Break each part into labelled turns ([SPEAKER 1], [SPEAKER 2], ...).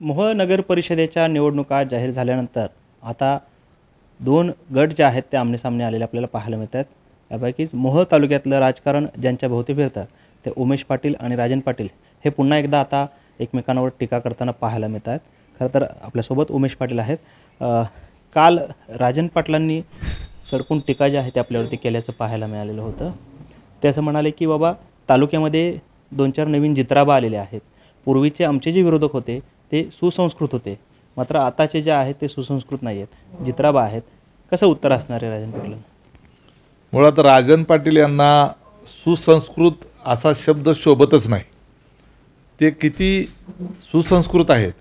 [SPEAKER 1] मोहोळ नगर परिषदेच्या निवडणुका जाहीर झाल्यानंतर आता दोन गट जे आहेत ते आमनेसामने आलेले आपल्याला पाहायला मिळत आहेत. यापैकीच मोहोळ तालुक्यातलं राजकारण ज्यांच्या भोवती फिरतं ते उमेश पाटील आणि राजन पाटील हे पुन्हा एकदा आता एकमेकांवर टीका करताना पाहायला मिळत आहेत. खरं तर आपल्यासोबत उमेश पाटील आहेत. काल राजन पाटलांनी सडकून टीका जी आहे ते आपल्यावरती केल्याचं पाहायला मिळालेलं होतं. ते असं म्हणाले की बाबा तालुक्यामध्ये 2-4 नवीन जित्राबा आलेले आहेत. पूर्वीचे आमचे जे विरोधक होते ते सुसंस्कृत होते, मात्र आताचे जे आहेत ते सुसंस्कृत नाही आहेत, जित्राबा आहेत. कसं उत्तर असणार आहे राजन पाटील?
[SPEAKER 2] मुळात राजन पाटील यांना सुसंस्कृत असा शब्द शोभतच नाही. ते किती सुसंस्कृत आहेत.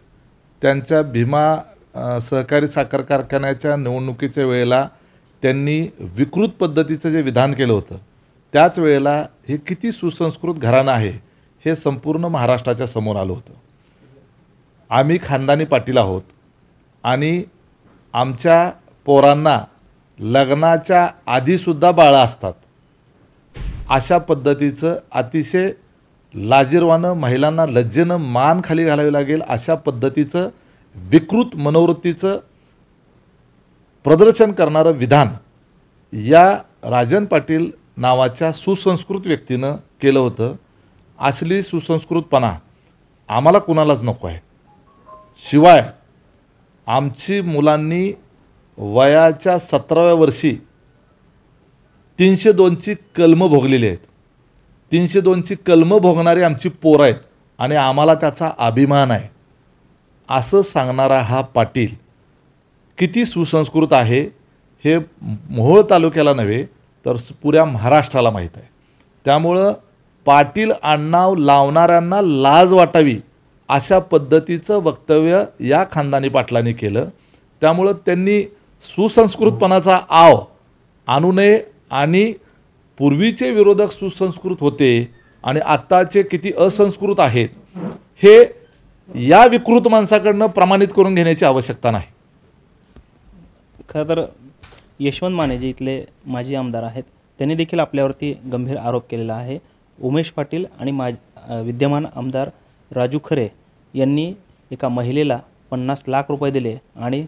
[SPEAKER 2] त्यांच्या भीमा सहकारी साखर कारखान्याच्या निवडणुकीच्या वेळेला त्यांनी विकृत पद्धतीचं जे विधान केलं होतं, त्याच वेळेला हे किती सुसंस्कृत घराणं आहे हे संपूर्ण महाराष्ट्राच्या समोर आलं होतं. आम्ही खानदानी पाटील आहोत आणि आमच्या पोरांना लग्नाच्या आधीसुद्धा बाळं असतात. अशा पद्धतीचं अतिशय लाजिरवाणं, महिलांना लज्जेनं मान खाली घालावी लागेल अशा पद्धतीचं विकृत मनोवृत्तीचं प्रदर्शन करणारं विधान या राजन पाटील नावाच्या सुसंस्कृत व्यक्तीनं केलं होतं. असली सुसंस्कृतपणा आम्हाला कुणालाच नको आहे. शिवाय आमची मुलांनी वयाच्या 17व्या वर्षी 302ची कलमं भोगलेली आहेत. 302ची कलमं भोगणारी आमची पोरं आहेत आणि आम्हाला त्याचा अभिमान आहे असं सांगणारा हा पाटील किती सुसंस्कृत आहे हे मोहोळ तालुक्याला नव्हे तर पुऱ्या महाराष्ट्राला माहीत आहे. त्यामुळं पाटील आडनाव लावणाऱ्यांना लाज वाटावी अशा पद्धतीचं वक्तव्य या खानदानी पाटलांनी केलं. त्यामुळं त्यांनी सुसंस्कृतपणाचा आव आणू नये आणि पूर्वीचे विरोधक सुसंस्कृत होते आणि आत्ताचे किती असंस्कृत आहेत हे या विकृत माणसाकडनं प्रमाणित करून घेण्याची आवश्यकता नाही.
[SPEAKER 1] खरं तर यशवंत माने जे इथले माजी आमदार आहेत त्यांनी देखील आपल्यावरती गंभीर आरोप केलेला आहे. उमेश पाटील आणि विद्यमान आमदार राजू खरे यांनी एका महिलेला 50 लाख रुपये दिले आणि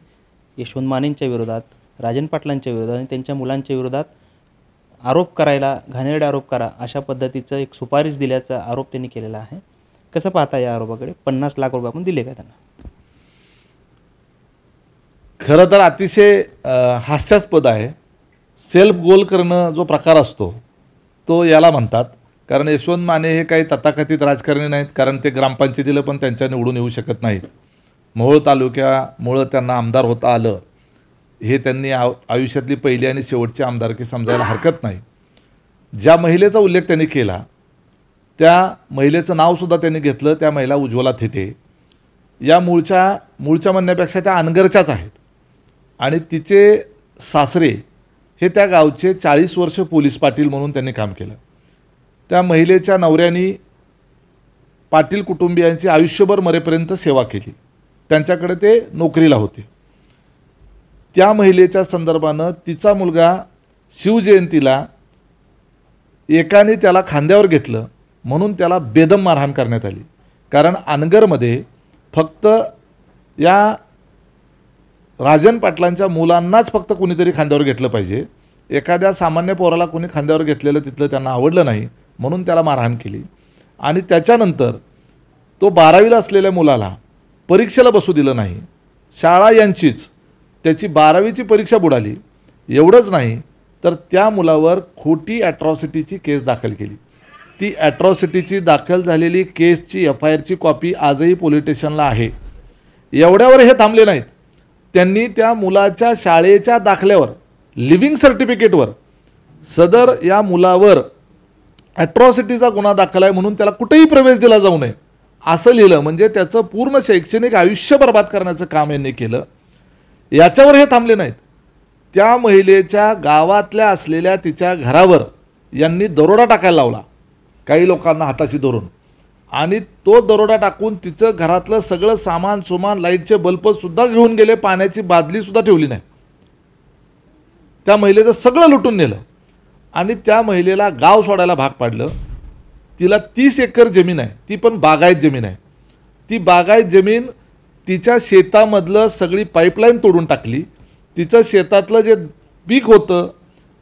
[SPEAKER 1] यशवंत मानेंच्या विरोधात, राजन पाटलांच्या विरोधात आणि त्यांच्या मुलांच्या विरोधात आरोप करायला, घाणेरडे आरोप करा अशा पद्धतीचं एक सुपारीश दिल्याचा आरोप त्यांनी केलेला आहे. कसं पाहता या आरोपाकडे? 50 लाख रुपये आपण दिले का त्यांना?
[SPEAKER 2] खरं तर अतिशय हास्यास्पद आहे. सेल्फ गोल करणं जो प्रकार असतो तो याला म्हणतात. कारण यशवंत माने हे काही तथाकथित राजकारणी नाहीत, कारण ते ग्रामपंचायतीला पण त्यांच्या निवडून येऊ शकत नाहीत. मोहोळ तालुक्यामुळं त्यांना आमदार होता आलं हे त्यांनी आयुष्यातली पहिली आणि शेवटची आमदारकी समजायला हरकत नाही. ज्या महिलेचा उल्लेख त्यांनी केला त्या महिलेचं नावसुद्धा त्यांनी घेतलं. त्या महिला उज्ज्वला थिटे या मूळच्या म्हणण्यापेक्षा त्या अनगरच्याच आहेत आणि तिचे सासरे हे त्या गावचे 40 वर्ष पोलीस पाटील म्हणून त्यांनी काम केलं. त्या महिलेच्या नवऱ्याने पाटील कुटुंबियांची आयुष्यभर मरेपर्यंत सेवा केली. त्यांच्याकडे ते नोकरीला होते. त्या महिलेच्या संदर्भानं तिचा मुलगा शिवजयंतीला एकाने त्याला खांद्यावर घेतलं म्हणून त्याला बेदम मारहाण करण्यात आली. कारण अनगरमध्ये फक्त या राजन पाटलांच्या मुलांनाच फक्त कुणीतरी खांद्यावर घेतलं पाहिजे. एखाद्या सामान्य पोराला कोणी खांद्यावर घेतलेलं तिथलं त्यांना आवडलं नाही म्हणून त्याला मारहाण केली. आणि त्याच्यानंतर तो 12वीला असलेल्या मुलाला परीक्षेला बसू दिलं नाही. शाळा यांचीच त्याची 12वीची परीक्षा बुडाली. एवढंच नाही तर त्या मुलावर खोटी ॲट्रॉसिटीची केस दाखल केली. ती ॲट्रॉसिटीची दाखल झालेली केसची FIRची कॉपी आजही पोलीस स्टेशनला आहे. एवढ्यावर हे थांबले नाहीत. त्यांनी त्या मुलाच्या शाळेच्या दाखल्यावर, लिव्हिंग सर्टिफिकेटवर सदर या मुलावर ॲट्रॉसिटीचा गुन्हा दाखल आहे म्हणून त्याला कुठेही प्रवेश दिला जाऊ नये असं लिहिलं. म्हणजे त्याचं पूर्ण शैक्षणिक आयुष्य बर्बाद करण्याचं काम यांनी केलं. याच्यावर हे थांबले नाहीत. त्या महिलेच्या गावातल्या असलेल्या तिच्या घरावर यांनी दरोडा टाकायला लावला काही लोकांना हाताशी धरून आणि तो दरोडा टाकून तिचं घरातलं सगळं सामान लाईटचे बल्बसुद्धा घेऊन गेले. पाण्याची बादलीसुद्धा ठेवली नाही. त्या महिलेचं सगळं लुटून नेलं आणि त्या महिलेला गाव सोडायला भाग पाडलं. तिला 30 एकर जमीन आहे, ती पण बागायत जमीन आहे. ती बागायत जमीन तिच्या शेतामधलं सगळी पाईपलाईन तोडून टाकली, तिचं शेतातलं जे पीक होतं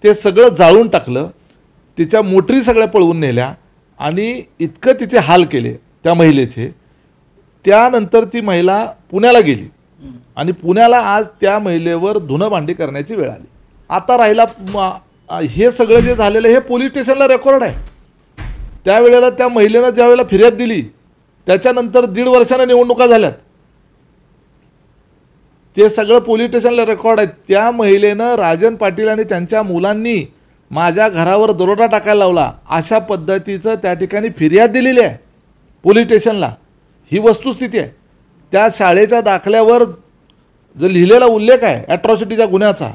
[SPEAKER 2] ते सगळं जाळून टाकलं, तिच्या मोटरी सगळ्या पळवून नेल्या आणि इतकं तिचे हाल केले त्या महिलेचे. त्यानंतर ती महिला पुण्याला गेली आणि पुण्याला आज त्या महिलेवर धुणं भांडी करण्याची वेळ आली. आता राहिला हे सगळं जे झालेलं हे पोलीस स्टेशनला रेकॉर्ड आहे. त्यावेळेला त्या महिलेनं ज्या वेळेला फिर्याद दिली त्याच्यानंतर 1.5 वर्षानं निवडणुका झाल्यात. ते सगळं पोलीस स्टेशनला रेकॉर्ड आहे. त्या महिलेनं राजन पाटील आणि त्यांच्या मुलांनी माझ्या घरावर दरोडा टाकायला लावला अशा पद्धतीचं त्या ठिकाणी फिर्याद दिलेली आहे पोलीस स्टेशनला. ही वस्तुस्थिती आहे. त्या शाळेच्या दाखल्यावर जो लिहिलेला उल्लेख आहे ॲट्रॉसिटीच्या गुन्ह्याचा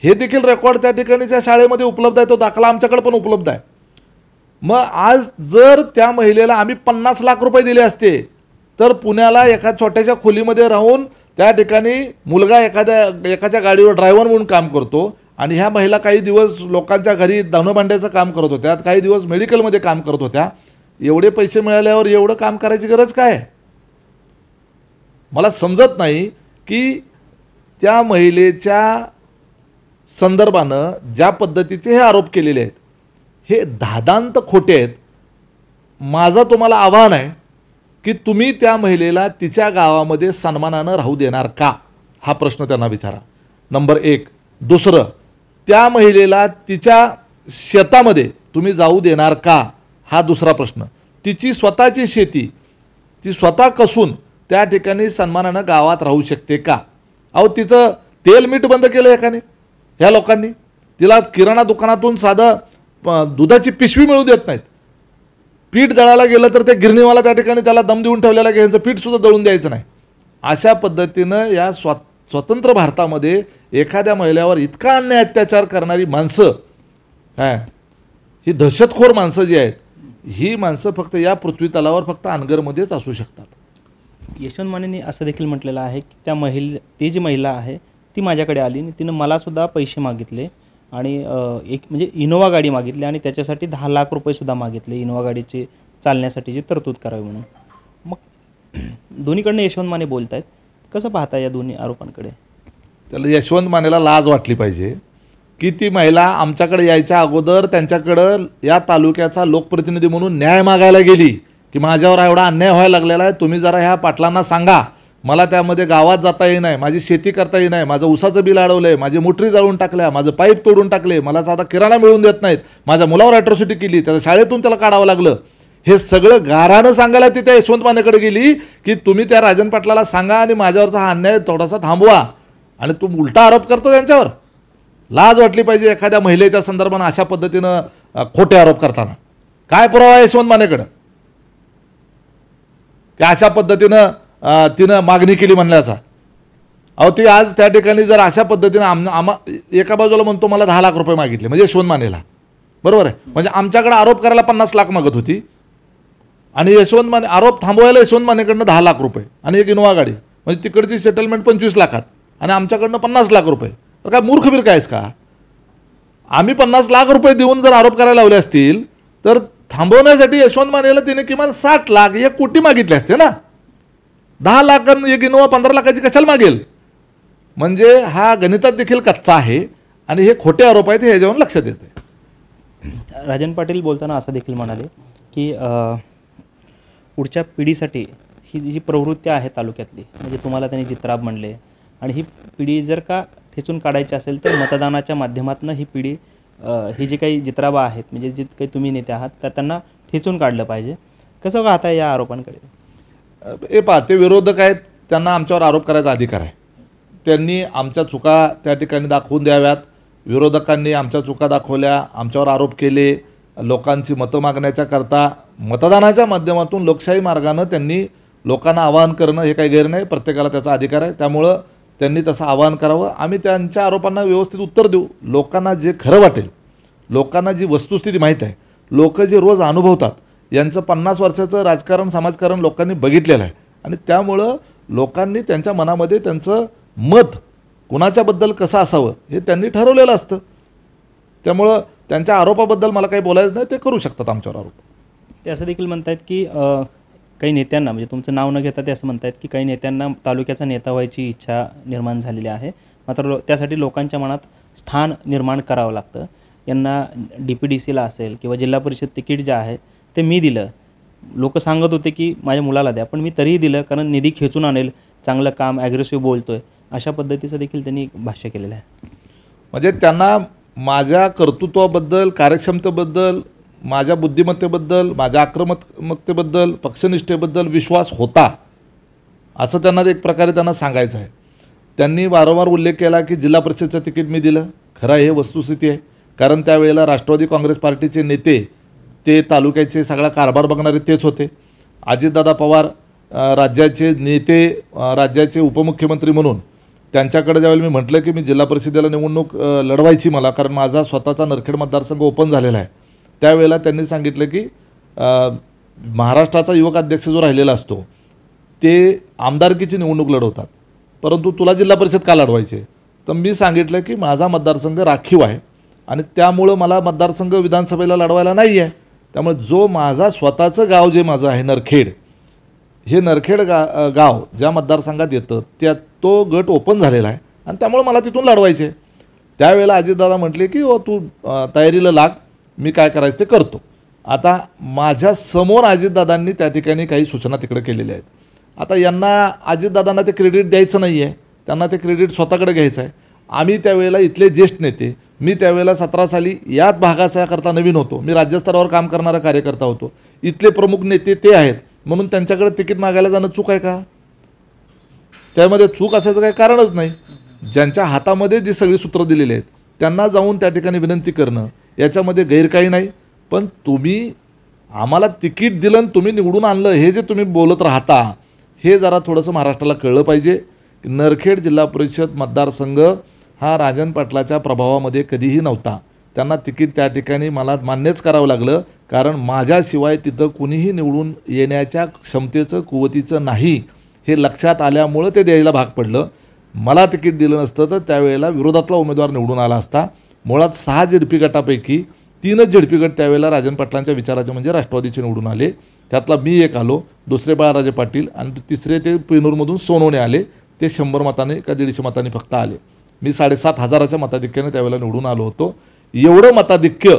[SPEAKER 2] हे देखील रेकॉर्ड त्या ठिकाणी त्या शाळेमध्ये उपलब्ध आहे. तो दाखला आमच्याकडे पण उपलब्ध आहे. मग आज जर त्या महिलेला आम्ही 50 लाख रुपये दिले असते तर पुण्याला एका छोट्याशा खोलीमध्ये राहून त्या ठिकाणी मुलगा एकाच्या गाडीवर ड्रायव्हर म्हणून काम करतो आणि ह्या महिला काही दिवस लोकांच्या घरी धुणं भांड्याचं काम करत होत्या, काही दिवस मेडिकलमध्ये काम करत होत्या. एवढे पैसे मिळाल्यावर एवढं काम करायची गरज काय? मला समजत नाही की त्या महिलेच्या संदर्भानं ज्या पद्धतीचे हे आरोप केलेले आहेत हे धादांत खोटे आहेत. माझं तुम्हाला आव्हान आहे की तुम्ही त्या महिलेला तिच्या गावामध्ये सन्मानानं राहू देणार का हा प्रश्न त्यांना विचारा. नंबर 1. दुसरं, त्या महिलेला तिच्या शेतामध्ये तुम्ही जाऊ देणार का हा दुसरा प्रश्न. तिची स्वतःची शेती ती स्वतः कसून त्या ठिकाणी सन्मानानं गावात राहू शकते का? अहो तिचं तेल मीठ बंद केलं एकाने ह्या लोकांनी. तिला किराणा दुकानातून साधं दुधाची पिशवी मिळू देत नाहीत. पीठ दळायला गेलं तर ते गिरणीवाला त्या ठिकाणी त्याला दम देऊन ठेवलेला की यांचं पीठसुद्धा दळून द्यायचं नाही. अशा पद्धतीनं या स्वतंत्र भारतामध्ये एखाद्या महिलेवर इतका अन्याय अत्याचार करणारी माणसं ही दहशतखोर माणसं जी आहेत ही माणसं फक्त या पृथ्वी तलावर फक्त अनगरमध्येच असू शकतात.
[SPEAKER 1] यशवंत मानेंनी असं देखील म्हटलेलं आहे की ती जी महिला आहे ती माझ्याकडे आली आणि तिनं मलासुद्धा पैसे मागितले आणि एक म्हणजे इनोवा गाडी मागितली आणि त्याच्यासाठी 10 लाख रुपयेसुद्धा मागितले इनोवा गाडीची चालण्यासाठीची तरतूद करावी म्हणून. मग दोन्हीकडनं यशवंत माने बोलत आहेत. कसं पाहता या दोन्ही आरोपांकडे?
[SPEAKER 2] त्याला यशवंत मानेला लाज वाटली पाहिजे की ती महिला आमच्याकडे यायच्या अगोदर त्यांच्याकडं या तालुक्याचा लोकप्रतिनिधी म्हणून न्याय मागायला गेली की माझ्यावर एवढा अन्याय व्हायला लागलेला आहे, तुम्ही जरा ह्या पाटलांना सांगा, मला त्यामध्ये गावात जाता येई नाही, माझी शेती करता येई नाही, माझं उसाचं बिल अडवलं आहे, माझी मोटरी जाळून टाकल्या, माझं पाईप तोडून टाकले, मला साधा किराणा मिळवून देत नाहीत, माझ्या मुलावर ॲट्रॉसिटी केली, त्याच्या शाळेतून त्याला काढावं लागलं. हे सगळं गारानं सांगायला ती त्या यशवंत मानेकडे गेली की तुम्ही त्या राजन पाटलाला सांगा आणि माझ्यावरचा हा अन्याय थोडासा थांबवा. आणि तू उलटा आरोप करतो त्यांच्यावर. लाज वाटली पाहिजे एखाद्या महिलेच्या संदर्भानं अशा पद्धतीनं खोटे आरोप करताना. काय पुरावा आहे यशवंत मानेकडं की अशा पद्धतीनं तिनं मागणी केली म्हणल्याचा? अहो ती आज त्या ठिकाणी जर अशा पद्धतीनं एका बाजूला म्हणतो मला 10 लाख रुपये मागितले म्हणजे यशवंत मानेला, बरोबर आहे, म्हणजे आमच्याकडे आरोप करायला 50 लाख मागत होती आणि यशवंत माने आरोप थांबवायला यशवंत मानेकडनं 10 लाख रुपये आणि एक इनोवा गाडी, म्हणजे तिकडची सेटलमेंट 25 लाखात आणि आमच्याकडनं 50 लाख रुपये. तर काय मूर्खबीर कायच का? आम्ही 50 लाख रुपये देऊन जर आरोप करायला लावले असतील तर थांबवण्यासाठी यशवंत मानेला तिने किमान 60 लाख 1 कोटी मागितले असते ना. 10 लाख एक इनोवा 15 लाखाची कशाला मागेल? म्हणजे हा गणितात देखील कच्चा आहे आणि हे खोटे आरोप आहेत हे ह्याच्यावरून लक्षात येते.
[SPEAKER 1] राजन पाटील बोलताना असं देखील म्हणाले की पुढच्या पिढीसाठी ही जी प्रवृत्ती आहे तालुक्यातली, म्हणजे तुम्हाला त्यांनी जित्राब म्हणले, आणि ही पिढी जर का ठेचून काढायची असेल तर मतदानाच्या माध्यमातून ही पिढी ही जी काही जित्राबा आहेत म्हणजे जे काही तुम्ही नेते आहात तर त्यांना ठेचून काढलं पाहिजे. कसं पाहता या आरोपांकडे?
[SPEAKER 2] हे पहा, ते विरोधक आहेत, त्यांना आमच्यावर आरोप करायचा अधिकार आहे. त्यांनी आमच्या चुका त्या ठिकाणी दाखवून द्याव्यात. विरोधकांनी आमच्या चुका दाखवल्या, आमच्यावर आरोप केले, लोकांची मतं मागण्याच्या करता मतदानाच्या माध्यमातून लोकशाही मार्गानं त्यांनी लोकांना आवाहन करणं हे काही गैर नाही. प्रत्येकाला त्याचा अधिकार आहे, त्यामुळं त्यांनी तसं आवाहन करावं. आम्ही त्यांच्या आरोपांना व्यवस्थित उत्तर देऊ. लोकांना जे खरं वाटेल, लोकांना जी वस्तुस्थिती माहीत आहे, लोक जे रोज अनुभवतात, यांचं 50 वर्षाचं राजकारण समाजकारण लोकांनी बघितलेलं आहे आणि त्यामुळं लोकांनी त्यांच्या मनामध्ये त्यांचं मत कुणाच्याबद्दल कसं असावं हे त्यांनी ठरवलेलं असतं. त्यामुळं त्यांच्या आरोपाबद्दल मला काही बोलायचं नाही, ते करू शकतात आमच्यावर आरोप.
[SPEAKER 1] ते असं देखील म्हणतात की काही नेत्यांना, म्हणजे तुमचं नाव न घेता ते असं म्हणतायत की काही नेत्यांना तालुक्याचा नेता व्हायची इच्छा निर्माण झालेली आहे, मात्र त्यासाठी लोकांच्या मनात स्थान निर्माण करावं लागतं. यांना DPDCला असेल किंवा जिल्हा परिषद तिकीट जे आहे ते मी दिलं. लोक सांगत होते की माझ्या मुलाला द्या, पण मी तरीही दिलं कारण निधी खेचून आणेल, चांगलं काम, ॲग्रेसिव्ह बोलतोय, अशा पद्धतीचं देखील त्यांनी भाष्य केलेलं आहे.
[SPEAKER 2] म्हणजे त्यांना माझ्या कर्तृत्वाबद्दल, कार्यक्षमतेबद्दल, माझ्या बुद्धिमत्तेबद्दल, माझ्या आक्रमकतेबद्दल, पक्षनिष्ठेबद्दल विश्वास होता, असं त्यांना एक प्रकारे त्यांना सांगायचं आहे. त्यांनी वारंवार उल्लेख केला की जिल्हा परिषदचं तिकीट मी दिलं. खरं हे वस्तुस्थिती आहे, कारण त्यावेळेला राष्ट्रवादी काँग्रेस पार्टीचे नेते, ते तालुक्याचे सगळा कारभार बघणारे तेच होते. अजितदादा पवार राज्याचे नेते, राज्याचे उपमुख्यमंत्री म्हणून त्यांच्याकडे ज्यावेळेला मी म्हटलं की मी जिल्हा परिषदेला निवडणूक लढवायची मला, कारण माझा स्वतःचा नरखेड मतदारसंघ ओपन झालेला आहे, त्यावेळेला त्यांनी सांगितलं की महाराष्ट्राचा युवक अध्यक्ष जो राहिलेला असतो ते आमदारकीची निवडणूक लढवतात, परंतु तुला जिल्हा परिषद का लढवायचे? तर मी सांगितलं की माझा मतदारसंघ राखीव आहे आणि त्यामुळं मला मतदारसंघ विधानसभेला लढवायला नाही आहे. त्यामुळे जो माझा स्वतःचं गाव जे माझं आहे नरखेड, हे नरखेड गाव ज्या मतदारसंघात येतं त्या तो गट ओपन झालेला आहे आणि त्यामुळे मला तिथून लढवायचे. त्यावेळेला अजितदादा म्हटले की हो तू तयारीला लाग, मी काय करायचं ते करतो. आता माझ्या समोर अजितदादांनी त्या ठिकाणी काही सूचना तिकडे केलेल्या आहेत. आता यांना अजितदादांना ते क्रेडिट द्यायचं नाही आहे, त्यांना ते क्रेडिट स्वतःकडे घ्यायचं आहे. आम्ही त्यावेळेला इथले ज्येष्ठ नेते, मी त्यावेळेला 17 साली याच भागाच्याकरता नवीन होतो, मी राज्यस्तरावर काम करणारा कार्यकर्ता होतो, इथले प्रमुख नेते ते आहेत, म्हणून त्यांच्याकडे तिकीट मागायला जाणं चूक आहे का? त्यामध्ये चूक असायचं काही कारणच नाही. ज्यांच्या हातामध्ये जी सगळी सूत्र दिलेली आहेत त्यांना जाऊन त्या ठिकाणी विनंती करणं, याच्यामध्ये गैर काही नाही. पण तुम्ही आम्हाला तिकीट दिलं आणि तुम्ही निवडून आणलं, हे जे तुम्ही बोलत राहता, हे जरा थोडंसं महाराष्ट्राला कळलं पाहिजे. नरखेड जिल्हा परिषद मतदारसंघ हा राजन पाटलाच्या प्रभावामध्ये कधीही नव्हता. त्यांना तिकीट त्या ठिकाणी मला मान्यच करावं लागलं, कारण माझ्याशिवाय तिथं कुणीही निवडून येण्याच्या क्षमतेचं, कुवतीचं नाही, हे लक्षात आल्यामुळं ते द्यायला भाग पडलं. मला तिकीट दिलं नसतं तर त्यावेळेला विरोधातला उमेदवार निवडून आला असता. मुळात 6 झेडपी गटापैकी 3च झेडपी गट त्यावेळेला राजन पाटलांच्या विचाराचे म्हणजे राष्ट्रवादीचे निवडून आले. त्यातला मी एक आलो, दुसरे बाळाराजे पाटील आणि तिसरे ते पेनूरमधून सोनवणे आले. ते 100 मतांनी का 150 मतांनी फक्त आले. मी 7,500च्या मताधिक्याने त्यावेळेला निवडून आलो होतो. एवढं मताधिक्य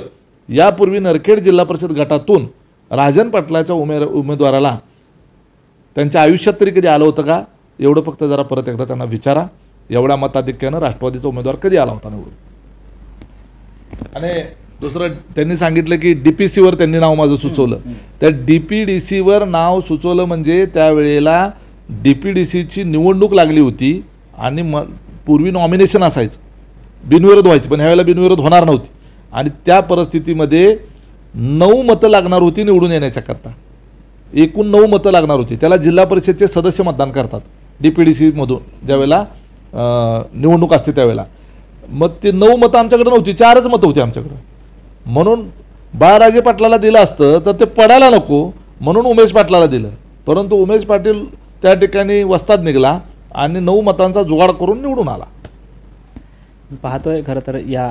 [SPEAKER 2] यापूर्वी नरखेड जिल्हा परिषद गटातून राजन पाटलाच्या उमेदवाराला त्यांच्या आयुष्यात तरी कधी आलं होतं का? एवढं फक्त जरा परत एकदा त्यांना विचारा. एवढ्या मताधिक्यानं राष्ट्रवादीचा उमेदवार कधी आला होता निवडून? आणि दुसरं त्यांनी सांगितलं की DPCवर त्यांनी नाव माझं सुचवलं. त्या DPDCवर नाव सुचवलं म्हणजे त्यावेळेला DPDCची निवडणूक लागली होती आणि पूर्वी नॉमिनेशन असायचं, बिनविरोध व्हायची, पण ह्यावेळेला बिनविरोध होणार नव्हती. आणि त्या परिस्थितीमध्ये 9 मतं लागणार होती निवडून येण्याच्याकरता. एकूण 9 मतं लागणार होती. त्याला जिल्हा परिषदचे सदस्य मतदान करतात DPDCमधून ज्यावेळेला निवडणूक असते त्यावेळेला. मग ते 9 मतं आमच्याकडे नव्हती, 4च मतं होती आमच्याकडं. म्हणून बाळाराजे पाटलाला दिलं असतं तर ते पडायला नको म्हणून उमेश पाटलाला दिलं, परंतु उमेश पाटील त्या ठिकाणी वस्ताद निघाला आणि 9 मतांचा जुगाड करून निवडून आला.
[SPEAKER 1] पाहतोय खरं तर या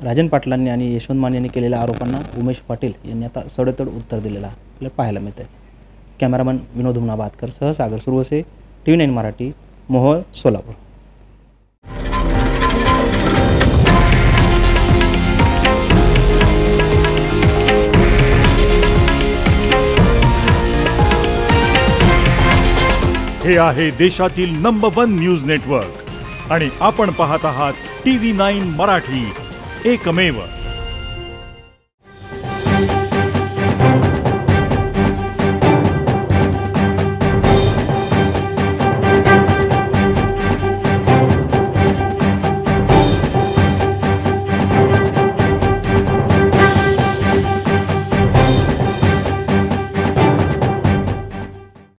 [SPEAKER 1] राजन पाटलांनी आणि यशवंत माने यांनी केलेल्या आरोपांना उमेश पाटील यांनी आता सडेतोड उत्तर दिलेलं आपल्याला पाहायला मिळतं आहे. कॅमेरामन विनोद हुमनाबादकर सह सागर सुरवसे, TV9 मराठी, मोहोळ, सोलापूर.
[SPEAKER 3] हे आहे देशातील नंबर 1 न्यूज नेटवर्क आणि आपण पाहत आहात TV9 मराठी, एकमेव.